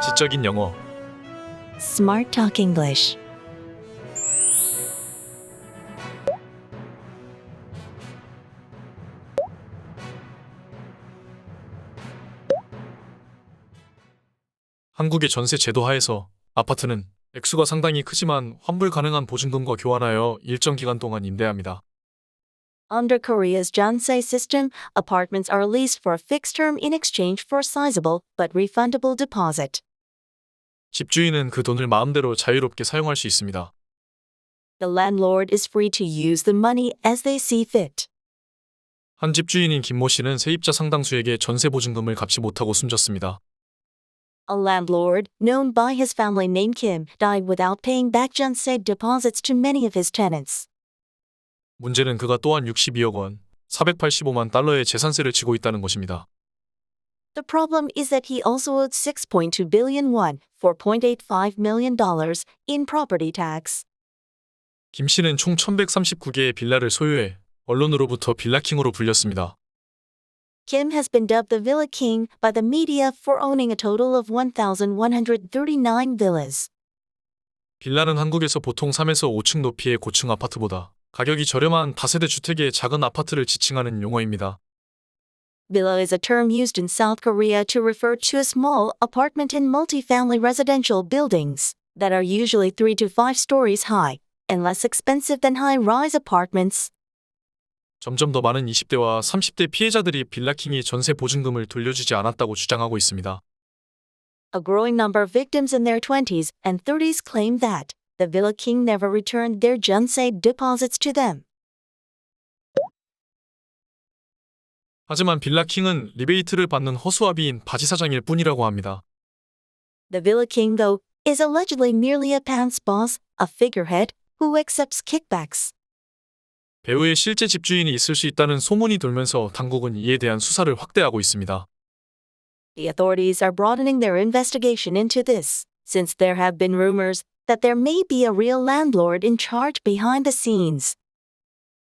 지적인 영어. Smart Talk English. 한국의 전세 제도 하에서 아파트는 액수가 상당히 크지만 환불 가능한 보증금과 교환하여 일정 기간 동안 임대합니다. Under Korea's Jeonse system, apartments are leased for a fixed term in exchange for a sizable but refundable deposit. 집주인은 그 돈을 마음대로 자유롭게 사용할 수 있습니다. The landlord is free to use the money as they see fit. 한 집주인인 김모 씨는 세입자 상당수에게 전세 보증금을 갚지 못하고 숨졌습니다. A landlord, known by his family name Kim, died without paying back Jeonse deposits to many of his tenants. 문제는 그가 또한 62억 원, 485만 달러의 재산세를 지고 있다는 것입니다. The problem is that he also owed 6.2 billion won, $4.85 million, in property tax. 김 씨는 총 1139개의 빌라를 소유해 언론으로부터 빌라킹으로 불렸습니다. Kim has been dubbed the Villa King by the media for owning a total of 1,139 villas. 빌라는 한국에서 보통 3에서 5층 높이의 고층 아파트보다 가격이 저렴한 다세대 주택의 작은 아파트를 지칭하는 용어입니다. Villa is a term used in South Korea to refer to a small apartment and multifamily residential buildings that are usually 3 to 5 stories high and less expensive than high-rise apartments. 점점 더 많은 20대와 30대 피해자들이 빌라킹이 전세 보증금을 돌려주지 않았다고 주장하고 있습니다. A growing number of victims in their 20s and 30s claim that the Villa King never returned their Jeonse deposits to them. 하지만 빌라킹은 리베이트를 받는 허수아비인 바지 사장일 뿐이라고 합니다. The Villa King, though, is allegedly merely a pants boss, a figurehead, who accepts kickbacks. 배우의 실제 집주인이 있을 수 있다는 소문이 돌면서 당국은 이에 대한 수사를 확대하고 있습니다. The authorities are broadening their investigation into this, since there have been rumors that there may be a real landlord in charge behind the scenes.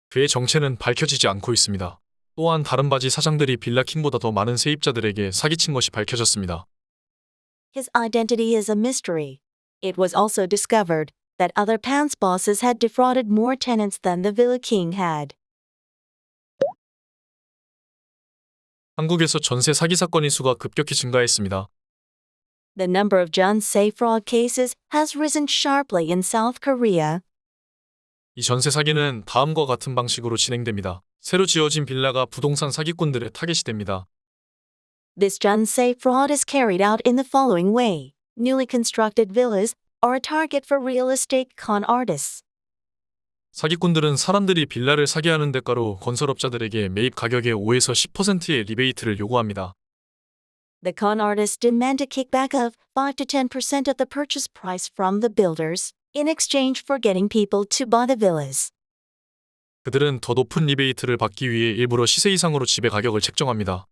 그의 정체는 밝혀지지 않고 있습니다. 또한 다른 바지 사장들이 빌라킹보다 더 많은 세입자들에게 사기친 것이 밝혀졌습니다. His identity is a mystery. It was also discovered that other pants bosses had defrauded more tenants than the Villa King had. 한국에서 전세 사기 사건의 수가 급격히 증가했습니다. The number of Jeonse fraud cases has risen sharply in South Korea. 이 전세 사기는 다음과 같은 방식으로 진행됩니다. 새로 지어진 빌라가 부동산 사기꾼들의 타겟이 됩니다. This Jeonse fraud is carried out in the following way. Newly constructed villas are a target for real estate con artists. 사기꾼들은 사람들이 빌라를 사게 하는 대가로 건설업자들에게 매입 가격의 5에서 10%의 리베이트를 요구합니다. The con artists demand a kickback of 5 to 10% of the purchase price from the builders in exchange for getting people to buy the villas. 그들은 더 높은 리베이트를 받기 위해 일부러 시세 이상으로 집의 가격을 책정합니다.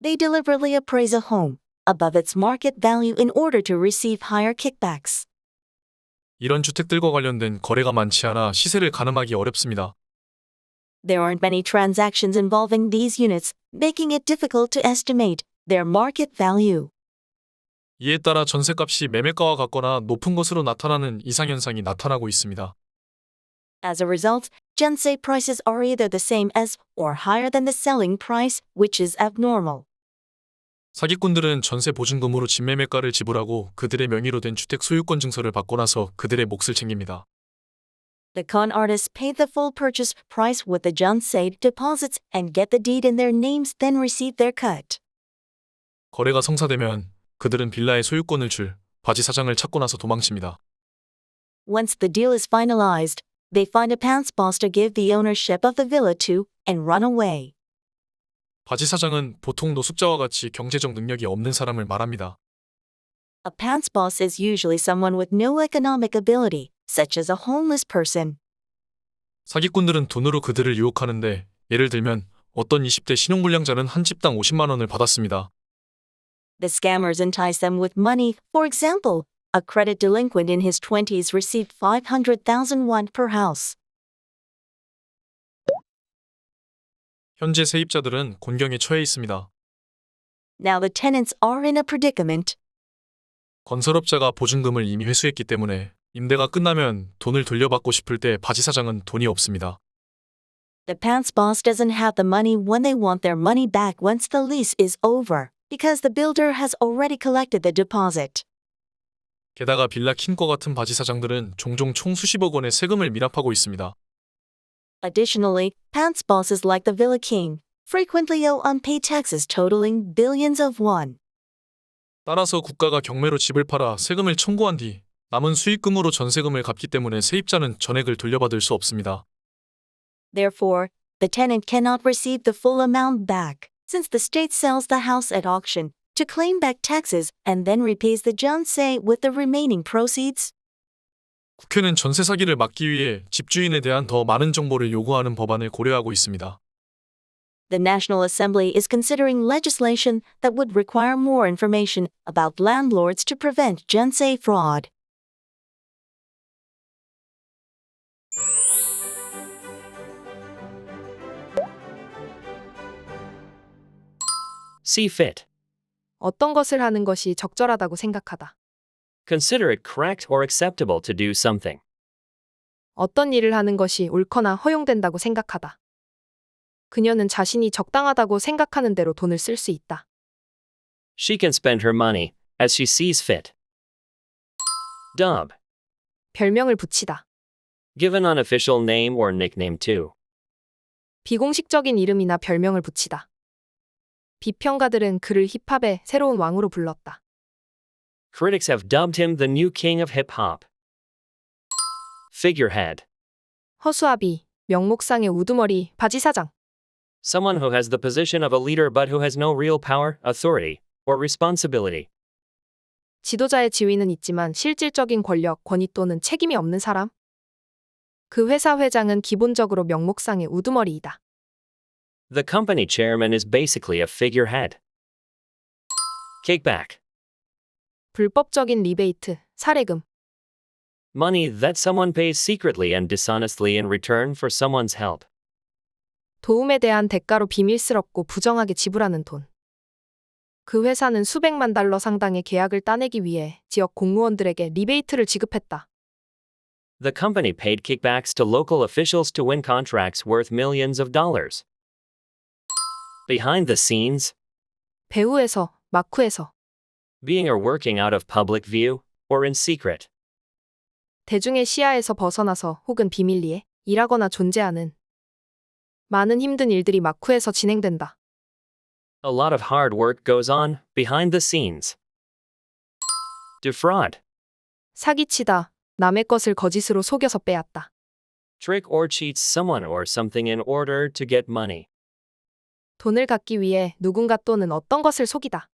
They deliberately appraise a home above its market value in order to receive higher kickbacks. 이런 주택들과 관련된 거래가 많지 않아 시세를 가늠하기 어렵습니다. There aren't many transactions involving these units, making it difficult to estimate their market value. 이에 따라 전세값이 매매가와 같거나 높은 것으로 나타나는 이상현상이 나타나고 있습니다. As a result, Jeonse prices are either the same as or higher than the selling price, which is abnormal. 사기꾼들은 전세 보증금으로 집 매매가를 지불하고 그들의 명의로 된 주택 소유권 증서를 받고 나서 그들의 몫을 챙깁니다. The con artists pay the full purchase price with the Jeonse deposits and get the deed in their names, then receive their cut. 거래가 성사되면 그들은 빌라의 소유권을 줄 바지 사장을 찾고 나서 도망칩니다. Once the deal is finalized, they find a pants boss to give the ownership of the villa to and run away. 바지 사장은 보통 노숙자와 같이 경제적 능력이 없는 사람을 말합니다. A pants boss is usually someone with no economic ability, such as a homeless person. 사기꾼들은 돈으로 그들을 유혹하는데 예를 들면 어떤 20대 신용불량자는 한 집당 50만 원을 받았습니다. The scammers entice them with money. For example, a credit delinquent in his 20s received 500,000 won per house. 현재 세입자들은 곤경에 처해 있습니다. Now the tenants are in a predicament. 건설업자가 보증금을 이미 회수했기 때문에 임대가 끝나면 돈을 돌려받고 싶을 때 바지 사장은 돈이 없습니다. The pants boss doesn't have the money when they want their money back once the lease is over, because the builder has already collected the deposit. 게다가 빌라 킹과 같은 바지 사장들은 종종 총 수십억 원의 세금을 미납하고 있습니다. Additionally, pants bosses like the Villa King frequently owe unpaid taxes totaling billions of won. 따라서 국가가 경매로 집을 팔아 세금을 청구한 뒤 남은 수익금으로 전세금을 갚기 때문에 세입자는 전액을 돌려받을 수 없습니다. Therefore, the tenant cannot receive the full amount back, since the state sells the house at auction to claim back taxes and then repays the janse with the remaining proceeds. 국회는 전세 사기를 막기 위해 집주인에 대한 더 많은 정보를 요구하는 법안을 고려하고 있습니다. The National Assembly is considering legislation that would require more information about landlords to prevent janse fraud. See fit. 어떤 것을 하는 것이 적절하다고 생각하다. Consider it correct or acceptable to do something. 어떤 일을 하는 것이 옳거나 허용된다고 생각하다. 그녀는 자신이 적당하다고 생각하는 대로 돈을 쓸 수 있다. She can spend her money as she sees fit. Dub. 별명을 붙이다. Give an unofficial name or nickname to. 비공식적인 이름이나 별명을 붙이다. 비평가들은 그를 힙합의 새로운 왕으로 불렀다. Critics have dubbed him the new king of hip hop. Figurehead. 허수아비, 명목상의 우두머리, 바지사장. Someone who has the position of a leader but who has no real power, authority, or responsibility. 지도자의 지위는 있지만 실질적인 권력, 권위 또는 책임이 없는 사람? 그 회사 회장은 기본적으로 명목상의 우두머리이다. The company chairman is basically a figurehead. Kickback. 불법적인 리베이트, 사례금. Money that someone pays secretly and dishonestly in return for someone's help. 도움에 대한 대가로 비밀스럽고 부정하게 지불하는 돈. 그 회사는 수백만 달러 상당의 계약을 따내기 위해 지역 공무원들에게 리베이트를 지급했다. The company paid kickbacks to local officials to win contracts worth millions of dollars. Behind the scenes. 배후에서, 마쿠에서. Being or working out of public view, or in secret. 대중의 시야에서 벗어나서 혹은 비밀리에 일하거나 존재하는. 많은 힘든 일들이 마쿠에서 진행된다. A lot of hard work goes on behind the scenes. Defraud. 사기치다, 남의 것을 거짓으로 속여서 빼앗다. Trick or cheat someone or something in order to get money. 돈을 갖기 위해 누군가 또는 어떤 것을 속이다.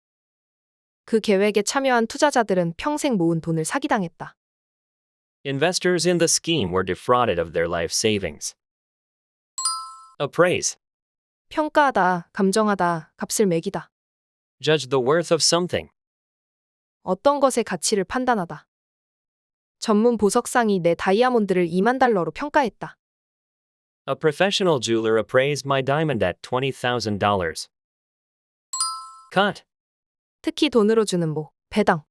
그 계획에 참여한 투자자들은 평생 모은 돈을 사기당했다. Investors in the scheme were defrauded of their life savings. Appraise. 평가하다, 감정하다, 값을 매기다. Judge the worth of something. 어떤 것의 가치를 판단하다. 전문 보석상이 내 다이아몬드를 2만 달러로 평가했다. A professional jeweler appraised my diamond at $20,000. Cut. 특히 돈으로 주는 뭐, 배당.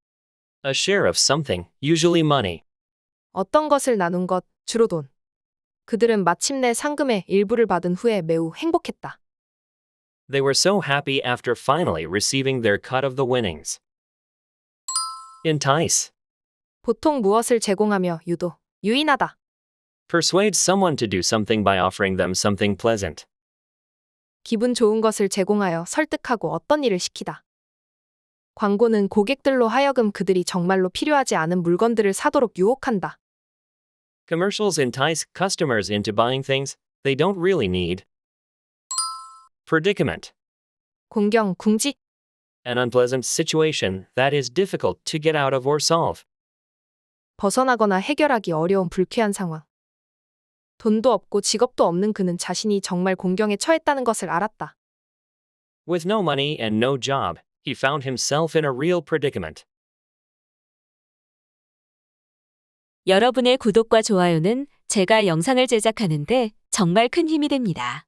A share of something, usually money. 어떤 것을 나눈 것, 주로 돈. 그들은 마침내 상금의 일부를 받은 후에 매우 행복했다. They were so happy after finally receiving their cut of the winnings. Entice. 보통 무엇을 제공하며 유도, 유인하다. Persuade someone to do something by offering them something pleasant. 기분 좋은 것을 제공하여 설득하고 어떤 일을 시키다. 광고는 고객들로 하여금 그들이 정말로 필요하지 않은 물건들을 사도록 유혹한다. Commercials entice customers into buying things they don't really need. Predicament. 공경, 궁지. An unpleasant situation that is difficult to get out of or solve. 벗어나거나 해결하기 어려운 불쾌한 상황. 돈도 없고 직업도 없는 그는 자신이 정말 공경에 처했다는 것을 알았다. With no money and no job, he found himself in a real predicament. 여러분의 구독과 좋아요는 제가 영상을 제작하는데 정말 큰 힘이 됩니다.